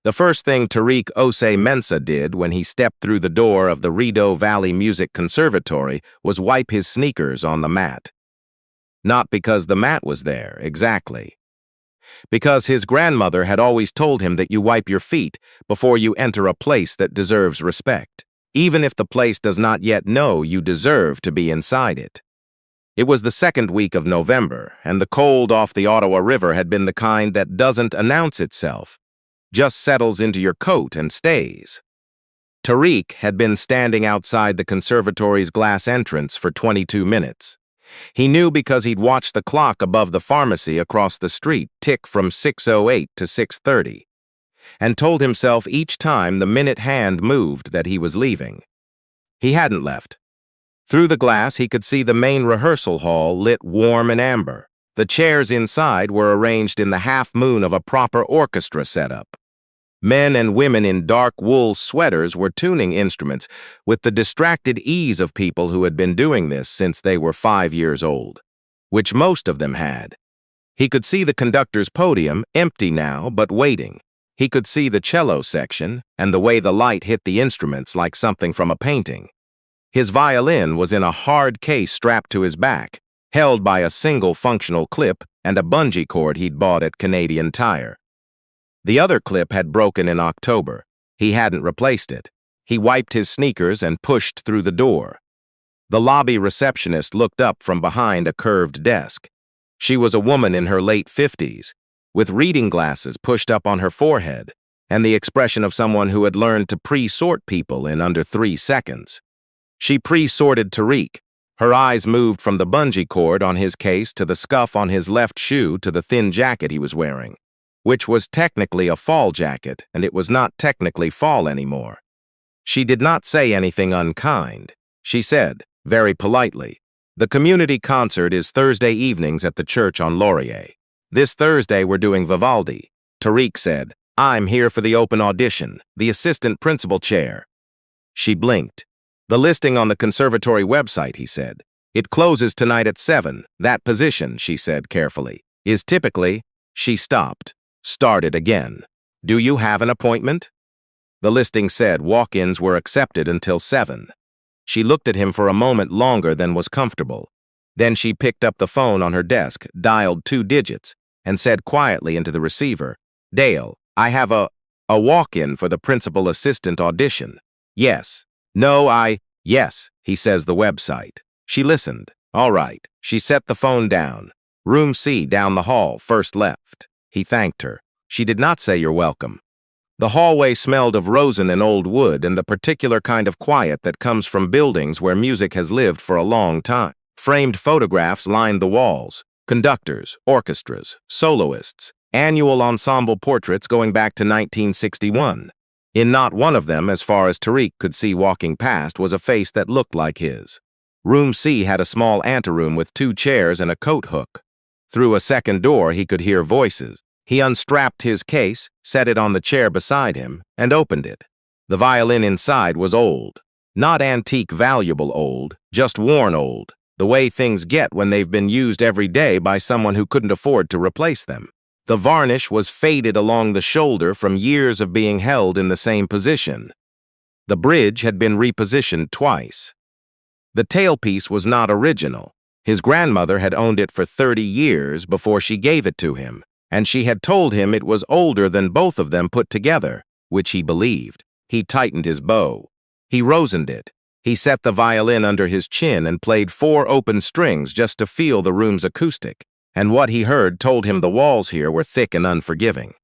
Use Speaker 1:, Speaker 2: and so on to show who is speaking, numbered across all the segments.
Speaker 1: The first thing Tariq Osei-Mensah did when he stepped through the door of the Rideau Valley Music Conservatory was wipe his sneakers on the mat. Not because the mat was there, exactly. Because his grandmother had always told him that you wipe your feet before you enter a place that deserves respect, even if the place does not yet know you deserve to be inside it. It was the second week of November, and the cold off the Ottawa River had been the kind that doesn't announce itself, just settles into your coat and stays. Tariq had been standing outside the conservatory's glass entrance for 22 minutes. He knew because he'd watched the clock above the pharmacy across the street tick from 6:08 to 6:30, and told himself each time the minute hand moved that he was leaving. He hadn't left. Through the glass, he could see the main rehearsal hall lit warm and amber. The chairs inside were arranged in the half-moon of a proper orchestra setup. Men and women in dark wool sweaters were tuning instruments with the distracted ease of people who had been doing this since they were 5 years old, which most of them had. He could see the conductor's podium, empty now, but waiting. He could see the cello section and the way the light hit the instruments like something from a painting. His violin was in a hard case strapped to his back, held by a single functional clip and a bungee cord he'd bought at Canadian Tire. The other clip had broken in October. He hadn't replaced it. He wiped his sneakers and pushed through the door. The lobby receptionist looked up from behind a curved desk. She was a woman in her late 50s, with reading glasses pushed up on her forehead, and the expression of someone who had learned to pre-sort people in under 3 seconds. She pre-sorted Tariq. Her eyes moved from the bungee cord on his case to the scuff on his left shoe to the thin jacket he was wearing, which was technically a fall jacket, and it was not technically fall anymore. She did not say anything unkind. She said, very politely, "The community concert is Thursday evenings at the church on Laurier. This Thursday we're doing Vivaldi." Tariq said, "I'm here for the open audition, the assistant principal chair." She blinked. "The listing on the conservatory website," he said. "It closes tonight at 7. That position," she said carefully, "is typically—" She stopped. Started again. "Do you have an appointment?" The listing said walk-ins were accepted until 7. She looked at him for a moment longer than was comfortable. Then she picked up the phone on her desk, dialed 2 digits, and said quietly into the receiver, "Dale, I have a walk-in for the principal assistant audition." "Yes." "No, yes, he says the website." She listened. "All right." She set the phone down. "Room C down the hall, first left." He thanked her. She did not say "You're welcome." The hallway smelled of rosin and old wood and the particular kind of quiet that comes from buildings where music has lived for a long time. Framed photographs lined the walls. Conductors, orchestras, soloists, annual ensemble portraits going back to 1961. In not one of them, as far as Tariq could see walking past, was a face that looked like his. Room C had a small anteroom with 2 chairs and a coat hook. Through a second door, he could hear voices. He unstrapped his case, set it on the chair beside him, and opened it. The violin inside was old. Not antique valuable old, just worn old, the way things get when they've been used every day by someone who couldn't afford to replace them. The varnish was faded along the shoulder from years of being held in the same position. The bridge had been repositioned twice. The tailpiece was not original. His grandmother had owned it for 30 years before she gave it to him, and she had told him it was older than both of them put together, which he believed. He tightened his bow. He rosined it. He set the violin under his chin and played 4 open strings just to feel the room's acoustic. And what he heard told him the walls here were thick and unforgiving.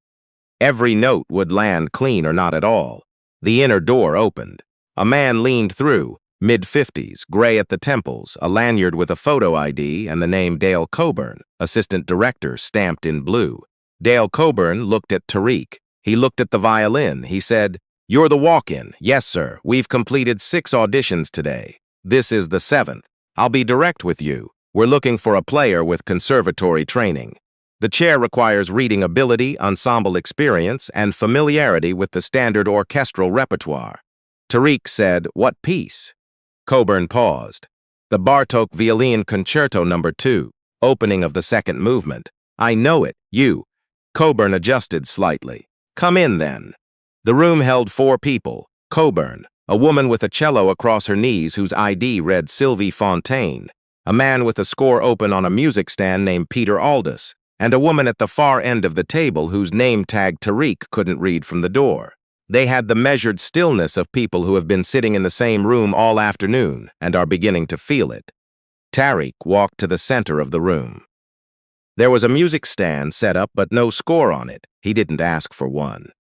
Speaker 1: Every note would land clean or not at all. The inner door opened. A man leaned through, mid-50s, gray at the temples, a lanyard with a photo ID and the name Dale Coburn, assistant director, stamped in blue. Dale Coburn looked at Tariq. He looked at the violin. He said, "You're the walk-in." "Yes, sir. We've completed 6 auditions today. This is the 7th. I'll be direct with you. We're looking for a player with conservatory training. The chair requires reading ability, ensemble experience, and familiarity with the standard orchestral repertoire." Tariq said, "What piece?" Coburn paused. "The Bartók Violin Concerto No. 2, opening of the 2nd movement." "I know it. You." Coburn adjusted slightly. "Come in, then." The room held 4 people: Coburn, a woman with a cello across her knees whose ID read Sylvie Fontaine, a man with a score open on a music stand named Peter Aldous, and a woman at the far end of the table whose name tag Tariq couldn't read from the door. They had the measured stillness of people who have been sitting in the same room all afternoon and are beginning to feel it. Tariq walked to the center of the room. There was a music stand set up but no score on it. He didn't ask for one.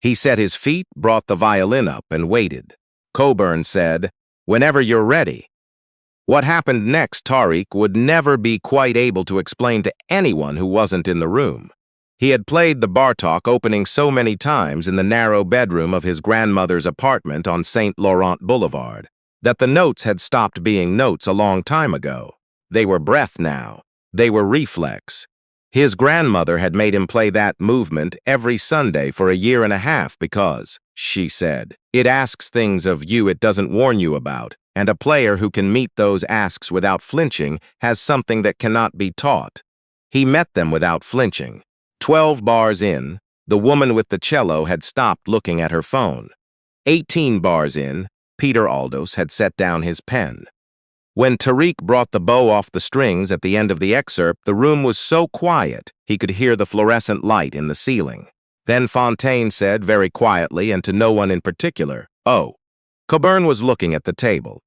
Speaker 1: He set his feet, brought the violin up, and waited. Coburn said, "Whenever you're ready." What happened next, Tariq would never be quite able to explain to anyone who wasn't in the room. He had played the Bartok opening so many times in the narrow bedroom of his grandmother's apartment on St. Laurent Boulevard that the notes had stopped being notes a long time ago. They were breath now. They were reflex. His grandmother had made him play that movement every Sunday for a year and a half because, she said, it asks things of you it doesn't warn you about, and a player who can meet those asks without flinching has something that cannot be taught. He met them without flinching. 12 bars in, the woman with the cello had stopped looking at her phone. 18 bars in, Peter Aldous had set down his pen. When Tariq brought the bow off the strings at the end of the excerpt, the room was so quiet he could hear the fluorescent light in the ceiling. Then Fontaine said very quietly and to no one in particular, "Oh." Coburn was looking at the table.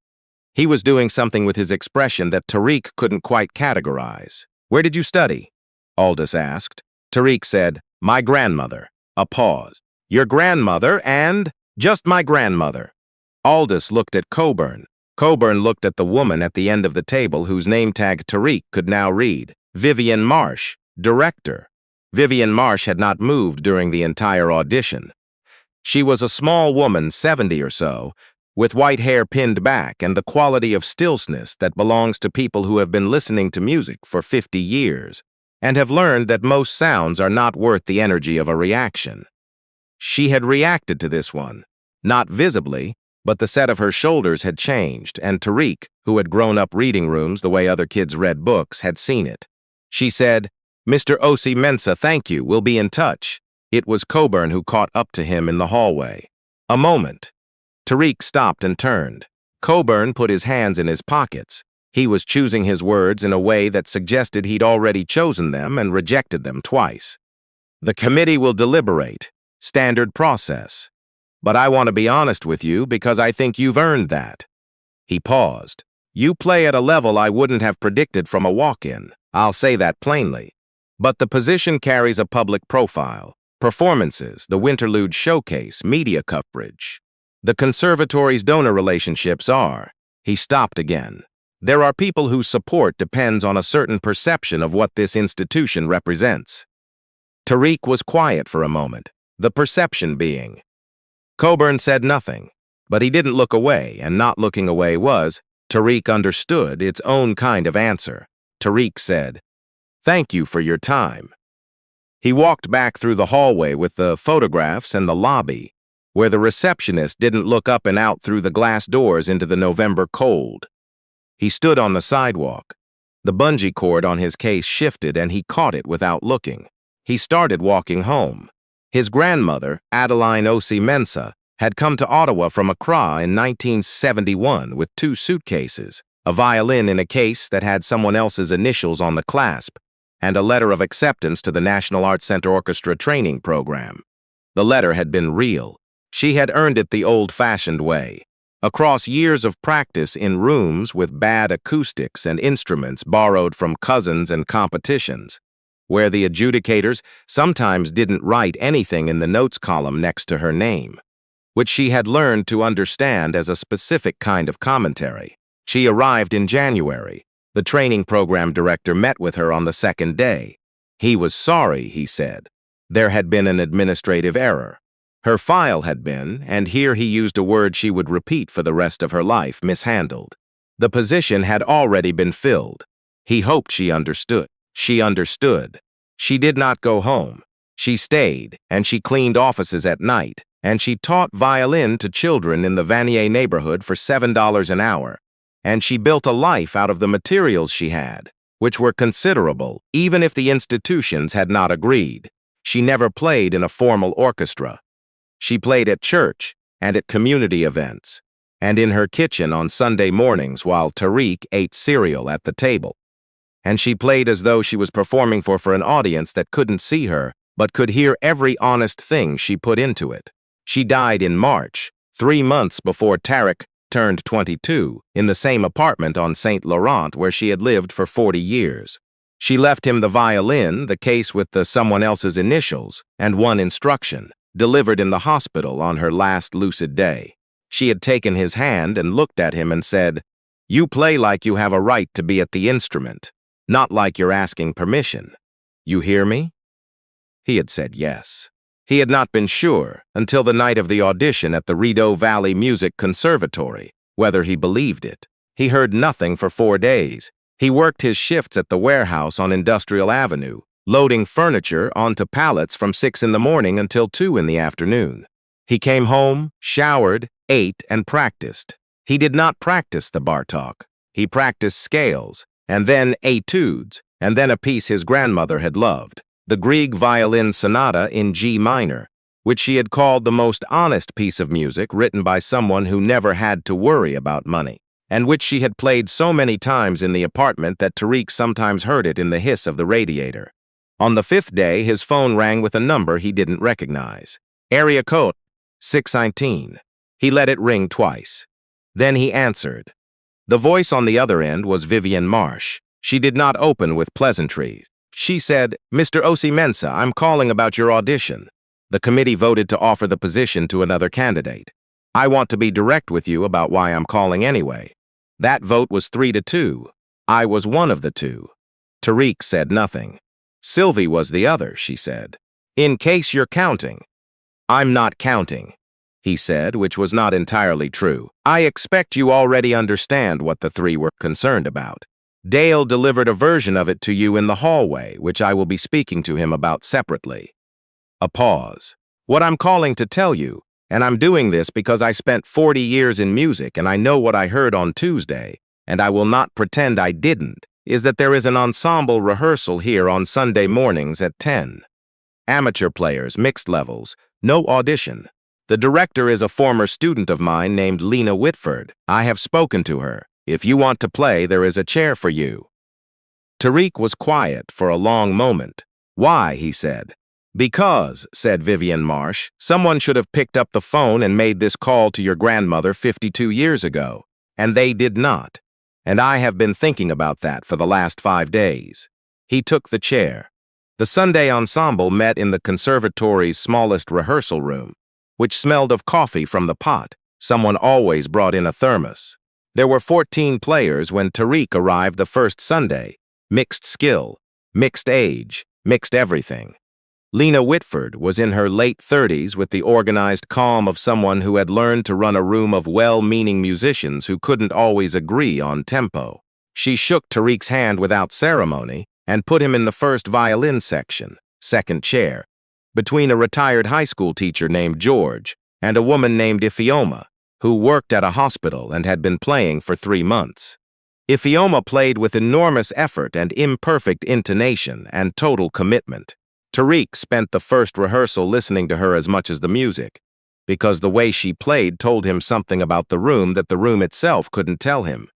Speaker 1: He was doing something with his expression that Tariq couldn't quite categorize. "Where did you study?" Aldous asked. Tariq said, "My grandmother." A pause. "Your grandmother and—" "Just my grandmother." Aldous looked at Coburn. Coburn looked at the woman at the end of the table whose name tag Tariq could now read. Vivian Marsh, director. Vivian Marsh had not moved during the entire audition. She was a small woman, 70 or so, with white hair pinned back and the quality of stillness that belongs to people who have been listening to music for 50 years and have learned that most sounds are not worth the energy of a reaction. She had reacted to this one, not visibly, but the set of her shoulders had changed, and Tariq, who had grown up reading rooms the way other kids read books, had seen it. She said, "Mr. Osei-Mensah, thank you, we'll be in touch." It was Coburn who caught up to him in the hallway. "A moment." Tariq stopped and turned. Coburn put his hands in his pockets. He was choosing his words in a way that suggested he'd already chosen them and rejected them twice. "The committee will deliberate. Standard process. But I want to be honest with you because I think you've earned that." He paused. "You play at a level I wouldn't have predicted from a walk-in. I'll say that plainly. But the position carries a public profile. Performances, the Winterlude showcase, media coverage. The conservatory's donor relationships are—" He stopped again. "There are people whose support depends on a certain perception of what this institution represents." Tariq was quiet for a moment, the perception being. Coburn said nothing, but he didn't look away, and not looking away was, Tariq understood, its own kind of answer. Tariq said, "Thank you for your time." He walked back through the hallway with the photographs and the lobby, where the receptionist didn't look up and out through the glass doors into the November cold. He stood on the sidewalk. The bungee cord on his case shifted and he caught it without looking. He started walking home. His grandmother, Adeline Osei-Mensah, had come to Ottawa from Accra in 1971 with 2 suitcases, a violin in a case that had someone else's initials on the clasp, and a letter of acceptance to the National Arts Center Orchestra training program. The letter had been real. She had earned it the old-fashioned way, across years of practice in rooms with bad acoustics and instruments borrowed from cousins and competitions, where the adjudicators sometimes didn't write anything in the notes column next to her name, which she had learned to understand as a specific kind of commentary. She arrived in January. The training program director met with her on the 2nd day. He was sorry, he said. There had been an administrative error. Her file had been, and here he used a word she would repeat for the rest of her life, mishandled. The position had already been filled. He hoped she understood. She understood. She did not go home. She stayed, and she cleaned offices at night, and she taught violin to children in the Vanier neighborhood for $7 an hour, and she built a life out of the materials she had, which were considerable, even if the institutions had not agreed. She never played in a formal orchestra. She played at church and at community events, and in her kitchen on Sunday mornings while Tariq ate cereal at the table. And she played as though she was performing for an audience that couldn't see her, but could hear every honest thing she put into it. She died in March, 3 months before Tariq turned 22, in the same apartment on St. Laurent where she had lived for 40 years. She left him the violin, the case with someone else's initials, and one instruction, delivered in the hospital on her last lucid day. She had taken his hand and looked at him and said, "You play like you have a right to be at the instrument, not like you're asking permission. You hear me?" He had said yes. He had not been sure, until the night of the audition at the Rideau Valley Music Conservatory, whether he believed it. He heard nothing for 4 days. He worked his shifts at the warehouse on Industrial Avenue, loading furniture onto pallets from 6 in the morning until 2 in the afternoon. He came home, showered, ate, and practiced. He did not practice the Bartók. He practiced scales, and then etudes, and then a piece his grandmother had loved, the Grieg Violin Sonata in G minor, which she had called the most honest piece of music written by someone who never had to worry about money, and which she had played so many times in the apartment that Tariq sometimes heard it in the hiss of the radiator. On the 5th day, his phone rang with a number he didn't recognize. Area code 619. He let it ring twice. Then he answered. The voice on the other end was Vivian Marsh. She did not open with pleasantries. She said, "Mr. Osei-Mensah, I'm calling about your audition. The committee voted to offer the position to another candidate. I want to be direct with you about why I'm calling anyway. That vote was 3-2. I was one of the 2. Tariq said nothing. Sylvie was the other, she said. In case you're counting. I'm not counting, he said, which was not entirely true. I expect you already understand what the 3 were concerned about. Dale delivered a version of it to you in the hallway, which I will be speaking to him about separately. A pause. What I'm calling to tell you, and I'm doing this because I spent 40 years in music and I know what I heard on Tuesday, and I will not pretend I didn't, is that there is an ensemble rehearsal here on Sunday mornings at 10. Amateur players, mixed levels, no audition. The director is a former student of mine named Lena Whitford. I have spoken to her. If you want to play, there is a chair for you. Tariq was quiet for a long moment. Why, he said. Because, said Vivian Marsh, someone should have picked up the phone and made this call to your grandmother 52 years ago, and they did not. And I have been thinking about that for the last 5 days. He took the chair. The Sunday ensemble met in the conservatory's smallest rehearsal room, which smelled of coffee from the pot. Someone always brought in a thermos. There were 14 players when Tariq arrived the first Sunday. Mixed skill, mixed age, mixed everything. Lena Whitford was in her late 30s with the organized calm of someone who had learned to run a room of well-meaning musicians who couldn't always agree on tempo. She shook Tariq's hand without ceremony and put him in the first violin section, second chair, between a retired high school teacher named George and a woman named Ifeoma, who worked at a hospital and had been playing for 3 months. Ifeoma played with enormous effort and imperfect intonation and total commitment. Tariq spent the first rehearsal listening to her as much as the music, because the way she played told him something about the room that the room itself couldn't tell him.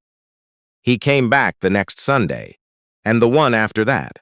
Speaker 1: He came back the next Sunday, and the one after that.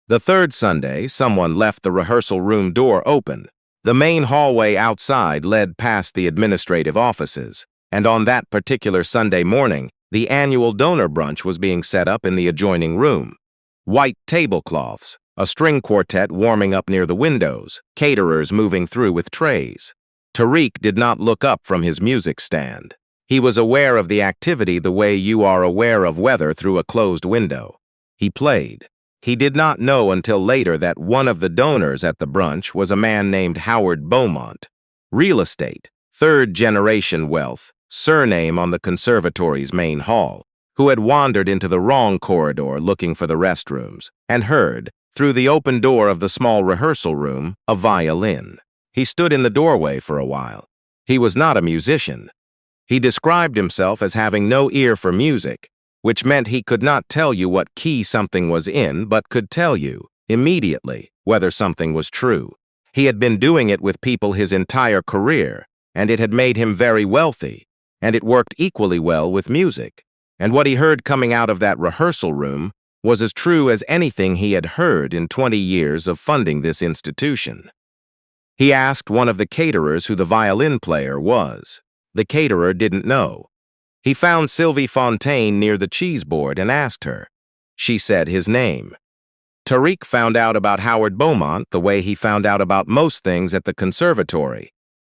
Speaker 1: The third Sunday, someone left the rehearsal room door open. The main hallway outside led past the administrative offices, and on that particular Sunday morning, the annual donor brunch was being set up in the adjoining room. White tablecloths, a string quartet warming up near the windows, caterers moving through with trays. Tariq did not look up from his music stand. He was aware of the activity the way you are aware of weather through a closed window. He played. He did not know until later that one of the donors at the brunch was a man named Howard Beaumont. Real estate, third-generation wealth, surname on the conservatory's main hall, who had wandered into the wrong corridor looking for the restrooms, and heard, through the open door of the small rehearsal room, a violin. He stood in the doorway for a while. He was not a musician. He described himself as having no ear for music, which meant he could not tell you what key something was in, but could tell you, immediately, whether something was true. He had been doing it with people his entire career, and it had made him very wealthy, and it worked equally well with music. And what he heard coming out of that rehearsal room was as true as anything he had heard in 20 years of funding this institution. He asked one of the caterers who the violin player was. The caterer didn't know. He found Sylvie Fontaine near the cheese board and asked her. She said his name. Tariq found out about Howard Beaumont the way he found out about most things at the conservatory,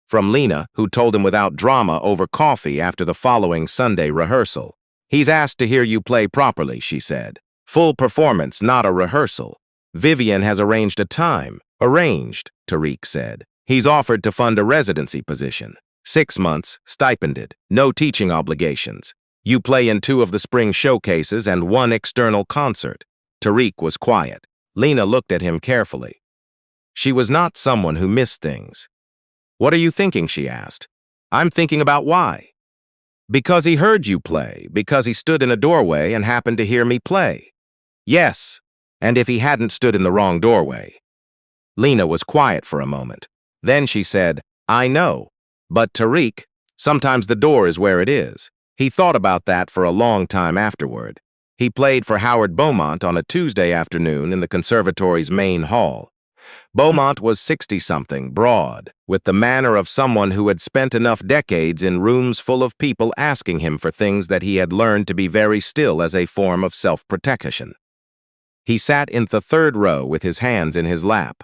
Speaker 1: from Lena, who told him without drama over coffee after the following Sunday rehearsal. "He's asked to hear you play properly," she said. "Full performance, not a rehearsal. Vivian has arranged a time." "Arranged," Tariq said. "He's offered to fund a residency position. 6 months, stipended, no teaching obligations. You play in 2 of the spring showcases and 1 external concert." Tariq was quiet. Lena looked at him carefully. She was not someone who missed things. "What are you thinking?" she asked. "I'm thinking about why." "Because he heard you play, because he stood in a doorway and happened to hear me play." "Yes, and if he hadn't stood in the wrong doorway." Lena was quiet for a moment. Then she said, "I know. But Tariq, sometimes the door is where it is." He thought about that for a long time afterward. He played for Howard Beaumont on a Tuesday afternoon in the conservatory's main hall. Beaumont was 60-something, broad, with the manner of someone who had spent enough decades in rooms full of people asking him for things that he had learned to be very still as a form of self-protection. He sat in the 3rd row with his hands in his lap.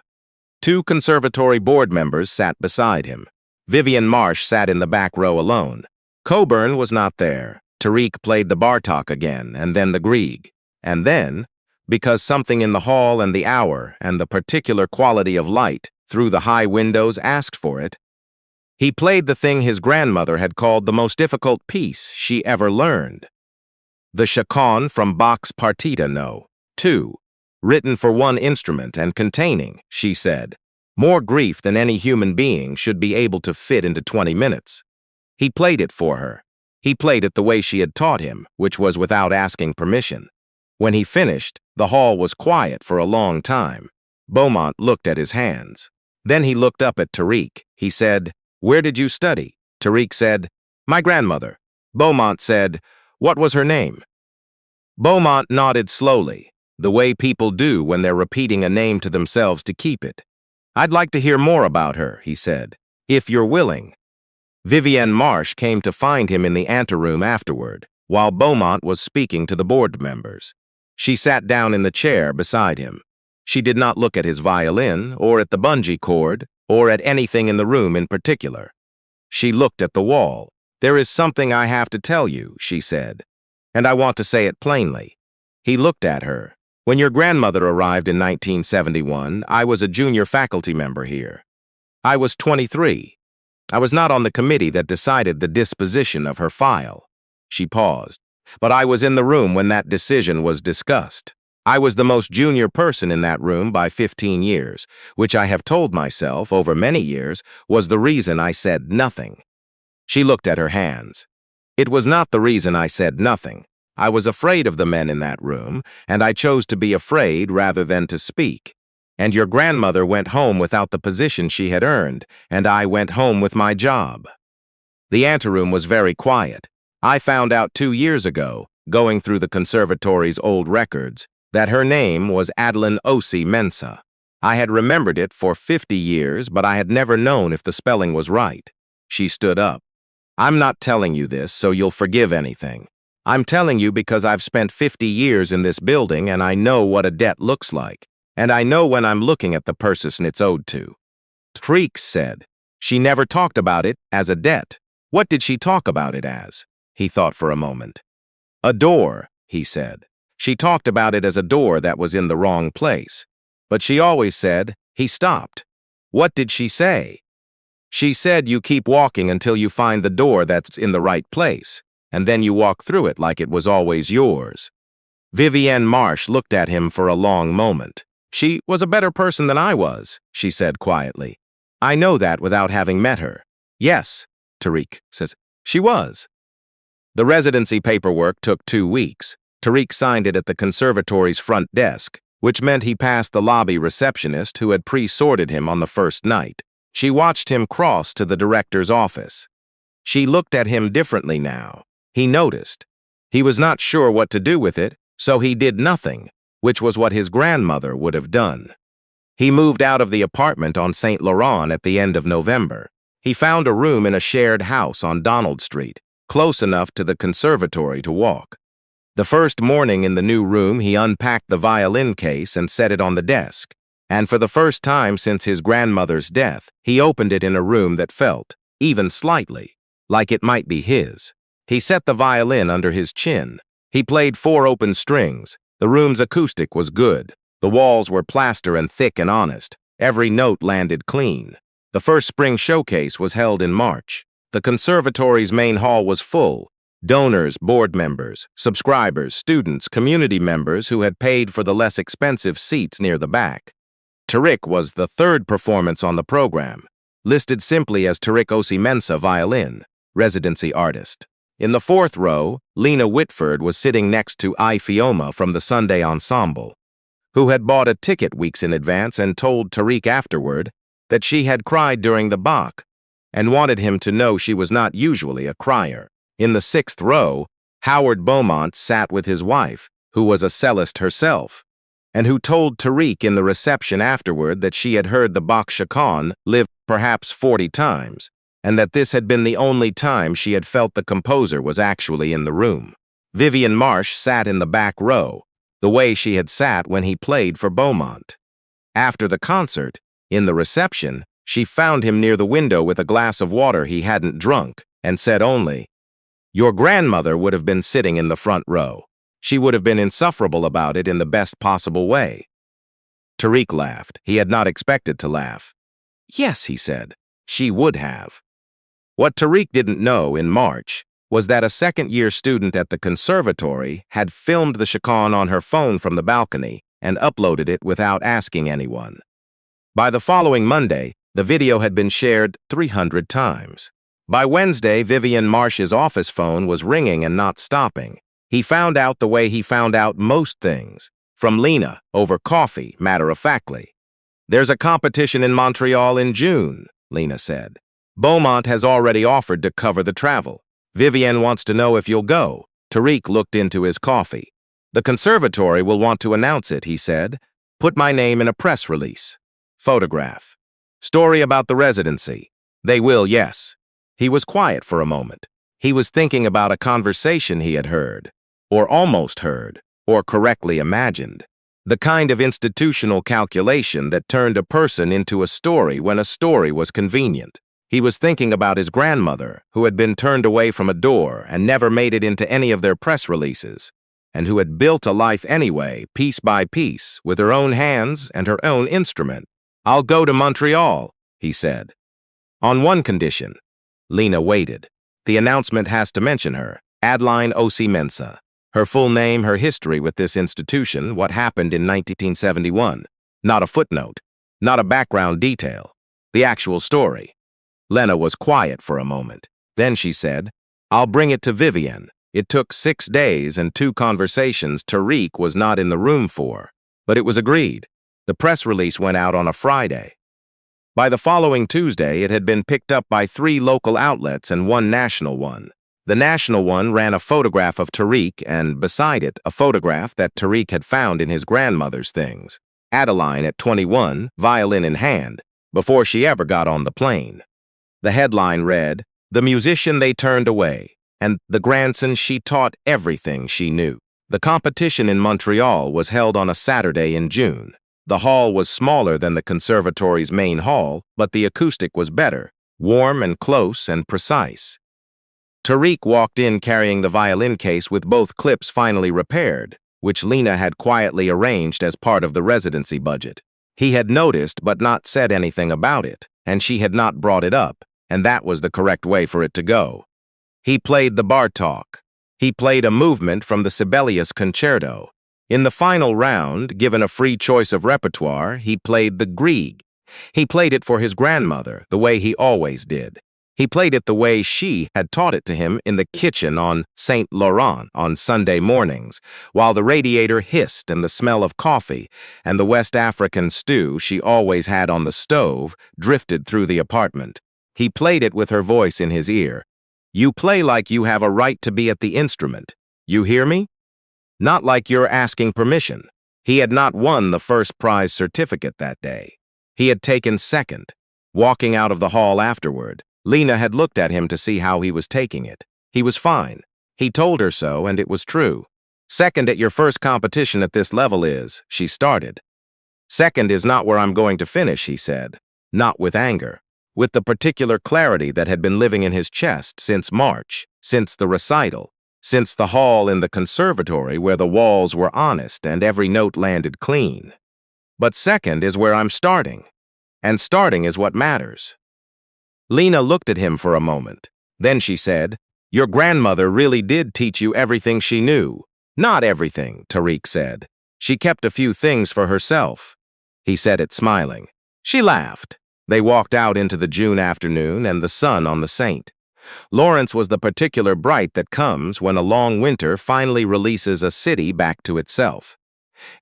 Speaker 1: 2 conservatory board members sat beside him. Vivian Marsh sat in the back row alone. Coburn was not there. Tariq played the Bartok again, and then the Grieg. And then, because something in the hall and the hour and the particular quality of light through the high windows asked for it, he played the thing his grandmother had called the most difficult piece she ever learned. The chaconne from Bach's Partita No. 2, written for 1 instrument and containing, she said, more grief than any human being should be able to fit into 20 minutes. He played it for her. He played it the way she had taught him, which was without asking permission. When he finished, the hall was quiet for a long time. Beaumont looked at his hands. Then he looked up at Tariq. He said, "Where did you study?" Tariq said, "My grandmother." Beaumont said, "What was her name?" Beaumont nodded slowly, the way people do when they're repeating a name to themselves to keep it. "I'd like to hear more about her," he said, "if you're willing." Vivienne Marsh came to find him in the anteroom afterward, while Beaumont was speaking to the board members. She sat down in the chair beside him. She did not look at his violin, or at the bungee cord, or at anything in the room in particular. She looked at the wall. "There is something I have to tell you," she said, "and I want to say it plainly." He looked at her. "When your grandmother arrived in 1971, I was a junior faculty member here. I was 23. I was not on the committee that decided the disposition of her file." She paused. "But I was in the room when that decision was discussed. I was the most junior person in that room by 15 years, which I have told myself over many years was the reason I said nothing." She looked at her hands. "It was not the reason I said nothing. I was afraid of the men in that room, and I chose to be afraid rather than to speak. And your grandmother went home without the position she had earned, and I went home with my job." The anteroom was very quiet. "I found out 2 years ago, going through the conservatory's old records, that her name was Adeline Osei-Mensah. I had remembered it for 50 years, but I had never known if the spelling was right." She stood up. "I'm not telling you this so you'll forgive anything. I'm telling you because I've spent 50 years in this building and I know what a debt looks like. And I know when I'm looking at the person it's owed to." Tariq said, "She never talked about it as a debt. What did she talk about it as?" He thought for a moment. "A door," he said. "She talked about it as a door that was in the wrong place. But she always said," he stopped. "What did she say?" "She said you keep walking until you find the door that's in the right place, and then you walk through it like it was always yours." Vivienne Marsh looked at him for a long moment. "She was a better person than I was," she said quietly. "I know that without having met her." "Yes," Tariq says, "she was." The residency paperwork took 2 weeks. Tariq signed it at the conservatory's front desk. which meant he passed the lobby receptionist who had pre-sorted him on the first night. She watched him cross to the director's office. She looked at him differently now. He noticed. He was not sure what to do with it, so he did nothing, which was what his grandmother would have done. He moved out of the apartment on St. Laurent at the end of November. He found a room in a shared house on Donald Street, close enough to the conservatory to walk. The first morning in the new room, he unpacked the violin case and set it on the desk. And for the first time since his grandmother's death, he opened it in a room that felt, even slightly, like it might be his. He set the violin under his chin. He played 4 open strings. The room's acoustic was good. The walls were plaster and thick and honest. Every note landed clean. The first spring showcase was held in March. The conservatory's main hall was full. Donors, board members, subscribers, students, community members who had paid for the less expensive seats near the back. Tariq was the third performance on the program, listed simply as Tariq Osei-Mensah violin, residency artist. In the 4th row, Lena Whitford was sitting next to Fioma from the Sunday Ensemble, who had bought a ticket weeks in advance and told Tariq afterward that she had cried during the Bach and wanted him to know she was not usually a crier. In the 6th row, Howard Beaumont sat with his wife, who was a cellist herself, and who told Tariq in the reception afterward that she had heard the Bach chaconne live perhaps 40 times, and that this had been the only time she had felt the composer was actually in the room. Vivian Marsh sat in the back row, the way she had sat when he played for Beaumont. After the concert, in the reception, she found him near the window with a glass of water he hadn't drunk, and said only, "Your grandmother would have been sitting in the front row. She would have been insufferable about it in the best possible way." Tariq laughed. He had not expected to laugh. "Yes," he said, "she would have." What Tariq didn't know in March was that a second-year student at the conservatory had filmed the chaconne on her phone from the balcony and uploaded it without asking anyone. By the following Monday, the video had been shared 300 times. By Wednesday, Vivian Marsh's office phone was ringing and not stopping. He found out the way he found out most things, from Lena, over coffee, matter-of-factly. "There's a competition in Montreal in June," Lena said. "Beaumont has already offered to cover the travel. Vivian wants to know if you'll go." Tariq looked into his coffee. "The conservatory will want to announce it," he said. "Put my name in a press release." Photograph. "Story about the residency." "They will, yes." He was quiet for a moment. He was thinking about a conversation he had heard, or almost heard, or correctly imagined. The kind of institutional calculation that turned a person into a story when a story was convenient. He was thinking about his grandmother, who had been turned away from a door and never made it into any of their press releases, and who had built a life anyway, piece by piece, with her own hands and her own instrument. "I'll go to Montreal," he said. "On one condition." Lena waited. "The announcement has to mention her, Adeline Osei-Mensah. Her full name, her history with this institution, what happened in 1971. Not a footnote, not a background detail. The actual story." Lena was quiet for a moment. Then she said, "I'll bring it to Vivian." It took 6 days and 2 conversations Tariq was not in the room for, but it was agreed. The press release went out on a Friday. By the following Tuesday, it had been picked up by 3 local outlets and 1 national one. The national one ran a photograph of Tariq and, beside it, a photograph that Tariq had found in his grandmother's things. Adeline at 21, violin in hand, before she ever got on the plane. The headline read, "The musician they turned away, and the grandson she taught everything she knew." The competition in Montreal was held on a Saturday in June. The hall was smaller than the conservatory's main hall, but the acoustic was better, warm and close and precise. Tariq walked in carrying the violin case with both clips finally repaired, which Lena had quietly arranged as part of the residency budget. He had noticed but not said anything about it, and she had not brought it up, and that was the correct way for it to go. He played the Bartók. He played a movement from the Sibelius Concerto. In the final round, given a free choice of repertoire, he played the Grieg. He played it for his grandmother, the way he always did. He played it the way she had taught it to him in the kitchen on St. Laurent on Sunday mornings, while the radiator hissed and the smell of coffee and the West African stew she always had on the stove drifted through the apartment. He played it with her voice in his ear. "You play like you have a right to be at the instrument. You hear me? Not like you're asking permission." He had not won the first prize certificate that day. He had taken second. Walking out of the hall afterward, Lena had looked at him to see how he was taking it. He was fine. He told her so, and it was true. "Second at your first competition at this level is," she started. "Second is not where I'm going to finish," he said, not with anger, with the particular clarity that had been living in his chest since March, since the recital, since the hall in the conservatory where the walls were honest and every note landed clean. "But second is where I'm starting, and starting is what matters." Lena looked at him for a moment. Then she said, "Your grandmother really did teach you everything she knew." "Not everything," Tariq said. "She kept a few things for herself." He said it smiling. She laughed. They walked out into the June afternoon and the sun on the St. Lawrence was the particular bright that comes when a long winter finally releases a city back to itself.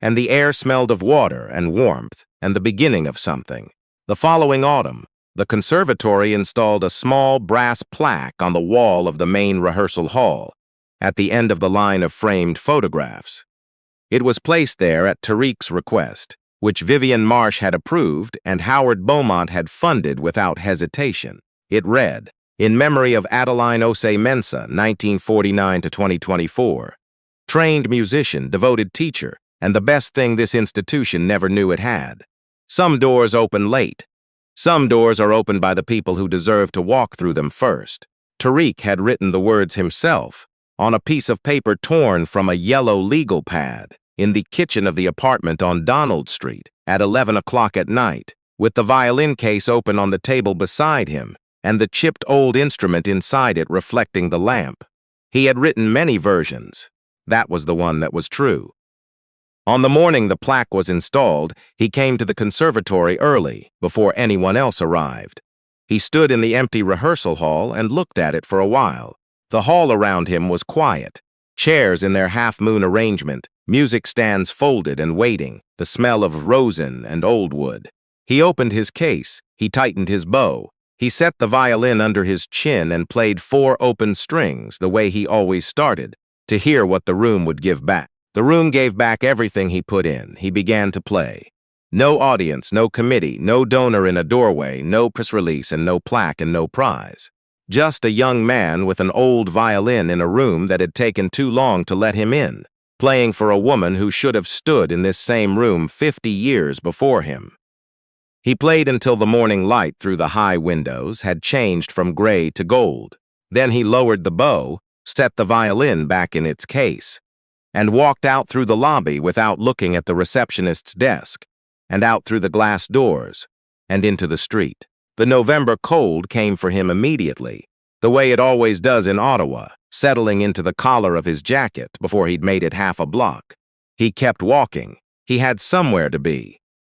Speaker 1: And the air smelled of water and warmth and the beginning of something. The following autumn, the conservatory installed a small brass plaque on the wall of the main rehearsal hall, at the end of the line of framed photographs. It was placed there at Tariq's request, which Vivian Marsh had approved and Howard Beaumont had funded without hesitation. It read, "In memory of Adeline Osei-Mensah, 1949 to 2024. Trained musician, devoted teacher, and the best thing this institution never knew it had. Some doors open late. Some doors are opened by the people who deserve to walk through them first." Tariq had written the words himself on a piece of paper torn from a yellow legal pad in the kitchen of the apartment on Donald Street at 11 o'clock at night, with the violin case open on the table beside him and the chipped old instrument inside it reflecting the lamp. He had written many versions. That was the one that was true. On the morning the plaque was installed, he came to the conservatory early, before anyone else arrived. He stood in the empty rehearsal hall and looked at it for a while. The hall around him was quiet. Chairs in their half-moon arrangement, music stands folded and waiting, the smell of rosin and old wood. He opened his case, he tightened his bow. He set the violin under his chin and played 4 open strings the way he always started, to hear what the room would give back. The room gave back everything he put in. He began to play. No audience, no committee, no donor in a doorway, no press release and no plaque and no prize. Just a young man with an old violin in a room that had taken too long to let him in, playing for a woman who should have stood in this same room 50 years before him. He played until the morning light through the high windows had changed from gray to gold. Then he lowered the bow, set the violin back in its case, and walked out through the lobby without looking at the receptionist's desk, and out through the glass doors, and into the street. The November cold came for him immediately, the way it always does in Ottawa, settling into the collar of his jacket before he'd made it half a block. He kept walking. He had somewhere to be.